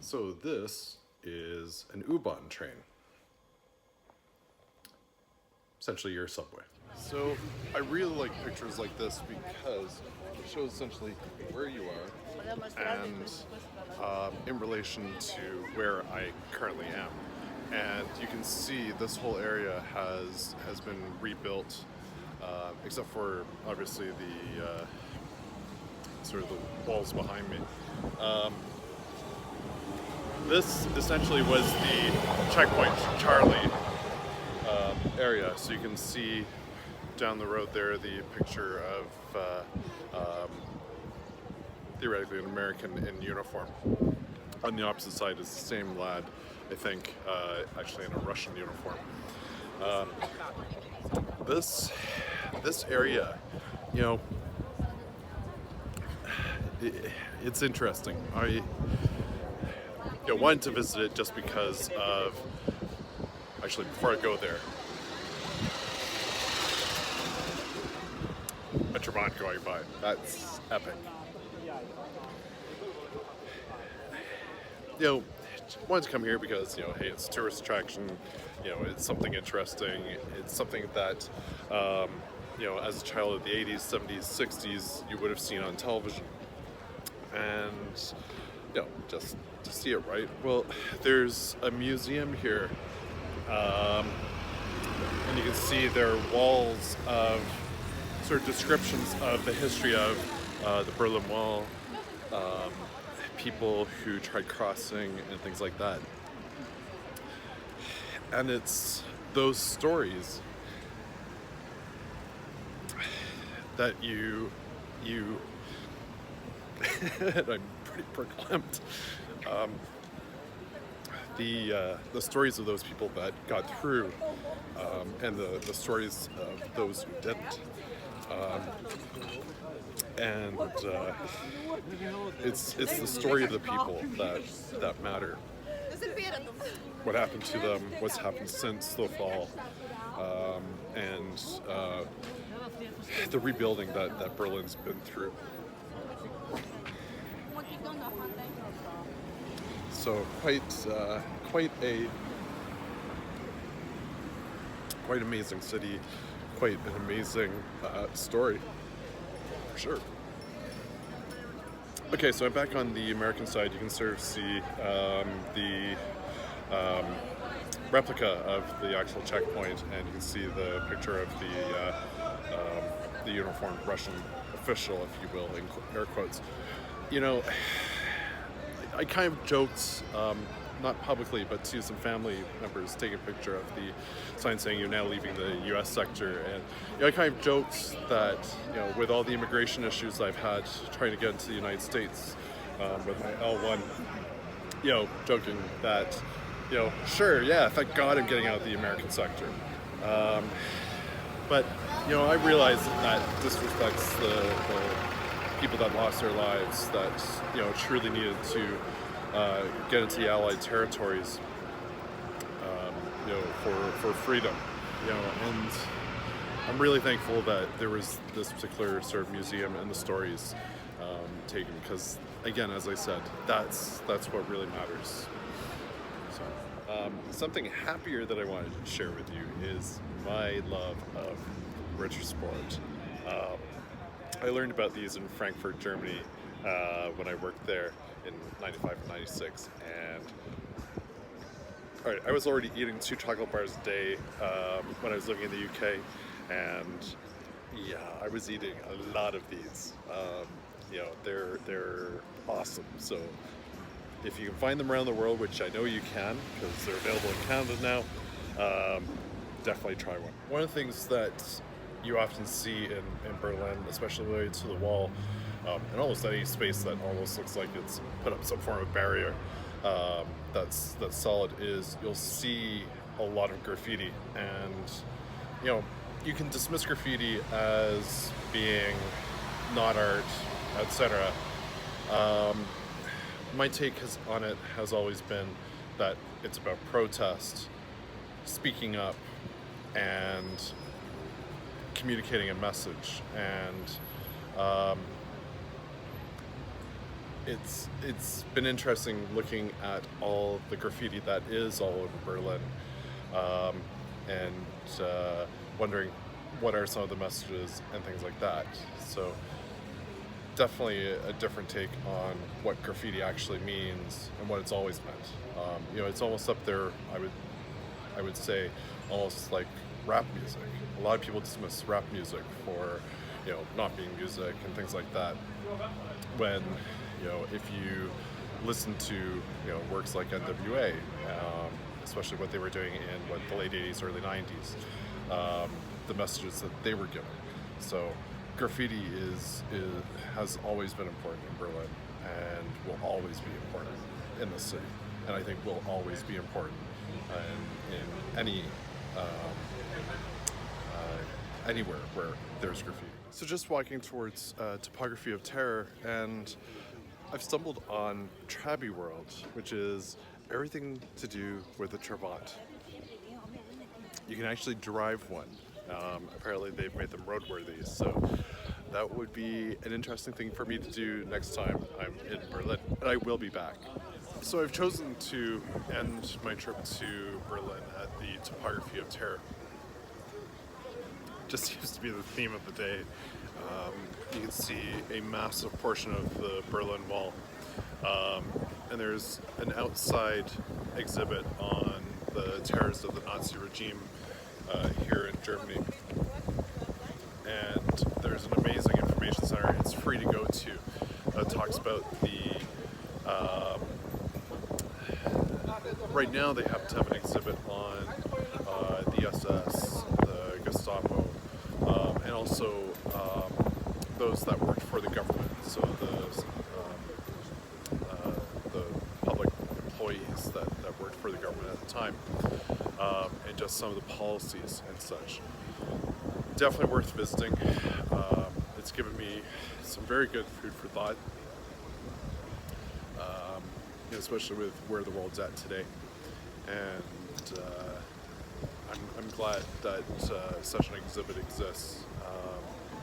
So this is an U-Bahn train. Essentially your subway. So I really like pictures like this because it shows essentially where you are and in relation to where I currently am. And you can see this whole area has been rebuilt, except for obviously the sort of the walls behind me. This essentially was the checkpoint Charlie area, so you can see down the road there the picture of theoretically an American in uniform. On the opposite side is the same lad, I think, actually in a Russian uniform. This area, you know, it's interesting. I wanted to visit it just because of, actually before I go there, a Trabant going by. That's epic. Wanted to come here because, hey, it's a tourist attraction, it's something interesting, it's something that, as a child of the 80s, 70s, 60s, you would have seen on television. And, just to see it, right? Well, there's a museum here, and you can see there are walls of sort of descriptions of the history of the Berlin Wall, people who tried crossing and things like that. And it's those stories that you I'm pretty proclaimed. The stories of those people that got through, and the stories of those who didn't. And it's the story of the people that matter. What happened to them, what's happened since the fall, and the rebuilding that Berlin's been through. So quite amazing city, quite an amazing story, for sure. Okay, so I'm back on the American side. You can sort of see the replica of the actual checkpoint, and you can see the picture of the uniformed Russian official, if you will, in air quotes. I kind of joked, not publicly, but to some family members, taking a picture of the sign saying you're now leaving the U.S. sector. And I kind of joked that, with all the immigration issues I've had trying to get into the United States with my L1, joking that, sure, yeah, thank God I'm getting out of the American sector. But, I realize that disrespects the people that lost their lives, that truly needed to get into the Allied territories, for freedom, and I'm really thankful that there was this particular sort of museum and the stories taken, because again, as I said, that's what really matters. So something happier that I wanted to share with you is my love of winter sport. I learned about these in Frankfurt, Germany, when I worked there in 95 and 96. And I was already eating 2 chocolate bars a day when I was living in the UK. And yeah, I was eating a lot of these. They're awesome. So if you can find them around the world, which I know you can, because they're available in Canada now, definitely try one. One of the things that you often see in Berlin, especially related to the wall, and almost any space that almost looks like it's put up some form of barrier that's solid, is you'll see a lot of graffiti. And you can dismiss graffiti as being not art, etc. My take on it has always been that it's about protest, speaking up, and communicating a message. And it's been interesting looking at all the graffiti that is all over Berlin, um, and wondering what are some of the messages and things like that. So definitely a different take on what graffiti actually means and what it's always meant. It's almost up there. I would say almost like rap music. A lot of people dismiss rap music for not being music and things like that. When if you listen to works like NWA, especially what they were doing in the late '80s, early '90s, the messages that they were giving. So graffiti has always been important in Berlin and will always be important in the city, and I think will always be important in any anywhere where there's graffiti. So just walking towards Topography of Terror, and I've stumbled on Trabi World, which is everything to do with the Trabant. You can actually drive one. Apparently they've made them roadworthy, so that would be an interesting thing for me to do next time I'm in Berlin, and I will be back. So I've chosen to end my trip to Berlin at the Topography of Terror. Just seems to be the theme of the day. You can see a massive portion of the Berlin Wall, and there's an outside exhibit on the terrors of the Nazi regime here in Germany. And there's an amazing information center. It's free to go to. It talks about right now they happen to have an exhibit on the SS, the Gestapo, and also those that worked for the government, so the public employees that worked for the government at the time, and just some of the policies and such. Definitely worth visiting. It's given me some very good food for thought, especially with where the world's at today. And I'm glad that such an exhibit exists,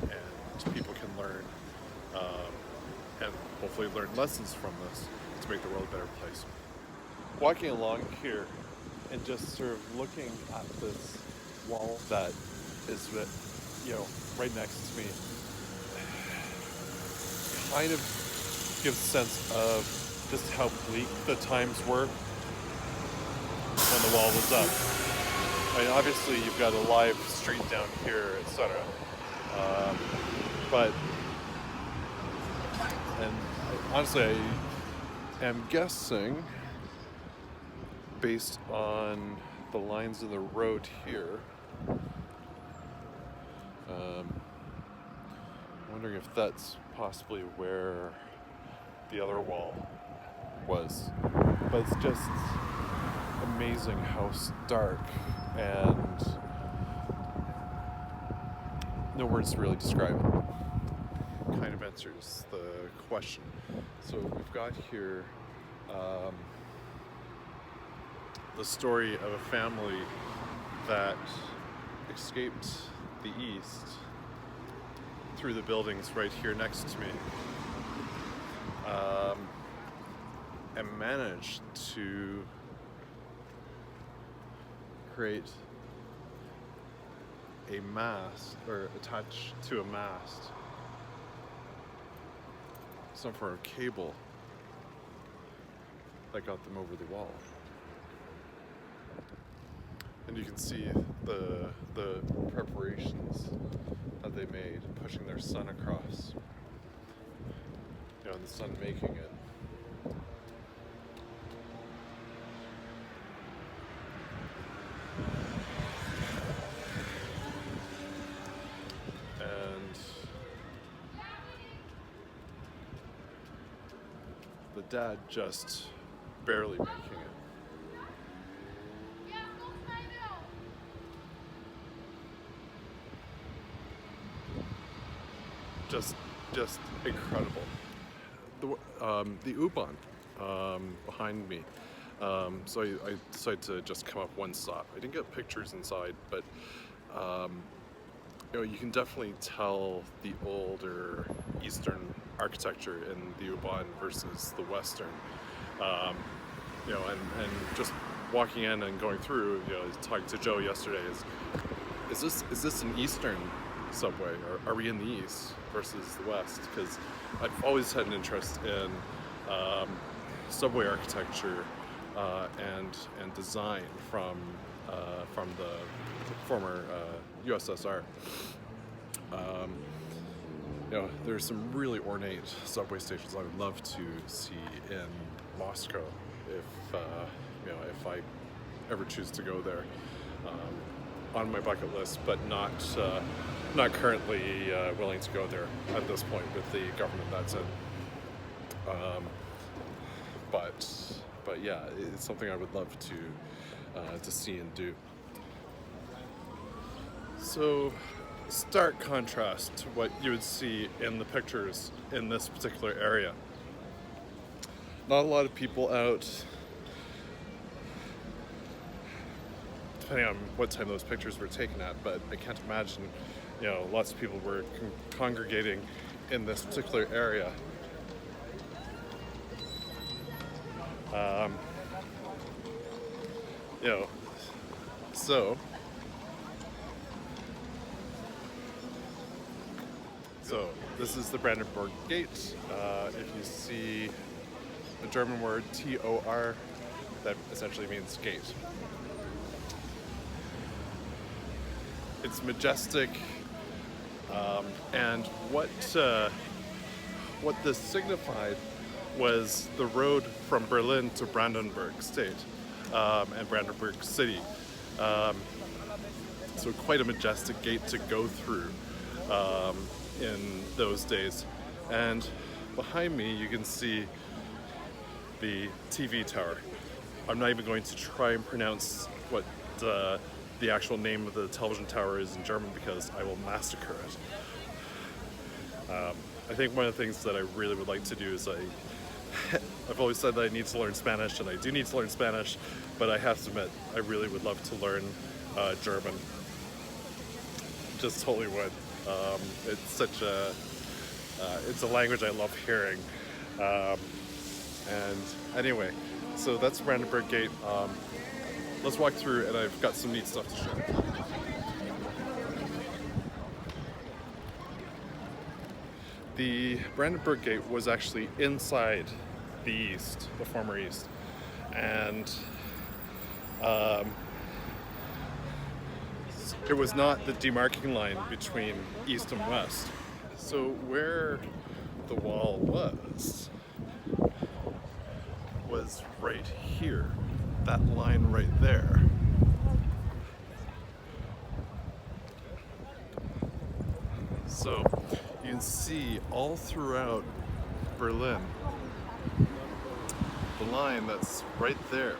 and people can learn and hopefully learn lessons from this to make the world a better place. Walking along here and just sort of looking at this wall that is right next to me kind of gives a sense of just how bleak the times were when the wall was up. I mean, obviously you've got a live street down here, etc. Honestly, I am guessing, based on the lines of the road here, wondering if that's possibly where the other wall was. But it's just amazing how stark and no words to really describe it. Kind of answers the question. So we've got here the story of a family that escaped the East through the buildings right here next to me, and managed to create a mast, or attach to a mast, some sort of cable that got them over the wall. And you can see the preparations that they made, pushing their son across. And the son making it. And the dad just barely making it. Just incredible. The U-Bahn behind me. So I decided to just come up one stop. I didn't get pictures inside, but you can definitely tell the older Eastern architecture in the U-Bahn versus the Western. You know, and just walking in and going through, you know, talking to Joe yesterday, is this an Eastern subway, or are we in the East versus the West? Because I've always had an interest in subway architecture and design from the former USSR. You know, there's some really ornate subway stations I would love to see in Moscow if you know, if I ever choose to go there. On my bucket list, but not currently willing to go there at this point with the government that's in. But yeah, it's something I would love to see and do. So, stark contrast to what you would see in the pictures in this particular area. Not a lot of people out, depending on what time those pictures were taken at, but I can't imagine, you know, lots of people were congregating in this particular area. You know, so this is the Brandenburg Gate. If you see the German word TOR, that essentially means gate. It's majestic, and what this signified was the road from Berlin to Brandenburg State and Brandenburg City. So quite a majestic gate to go through in those days. And behind me you can see the TV tower. I'm not even going to try and pronounce what the actual name of the television tower is in German because I will massacre it. I think one of the things that I really would like to do is I've always said that I need to learn Spanish, and I do need to learn Spanish, but I have to admit I really would love to learn German. Just totally would. It's such it's a language I love hearing. And anyway, so that's Brandenburg Gate. Let's walk through, and I've got some neat stuff to show. The Brandenburg Gate was actually inside the East, the former East, and it was not the demarcating line between East and West. So where the wall was right here, that line right there. So you can see all throughout Berlin, the line that's right there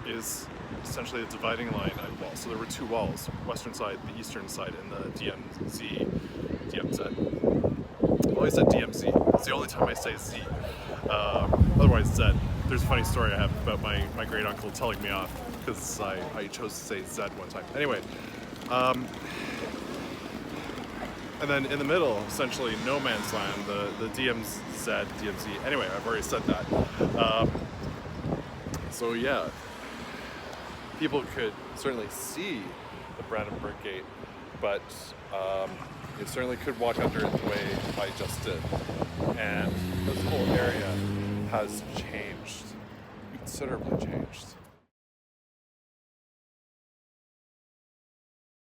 is essentially a dividing line on wall. So there were two walls, western side, the eastern side, and the DMZ. I've always said DMZ. It's the only time I say Z. Otherwise Z. There's a funny story I have about my great uncle telling me off because I chose to say Z one time. Anyway, and then in the middle, essentially no man's land, the DMZ, DMZ. Anyway, I've already said that. So yeah, people could certainly see the Brandenburg Gate, but you certainly could walk under it the way I just did. And this whole area has changed, considerably changed.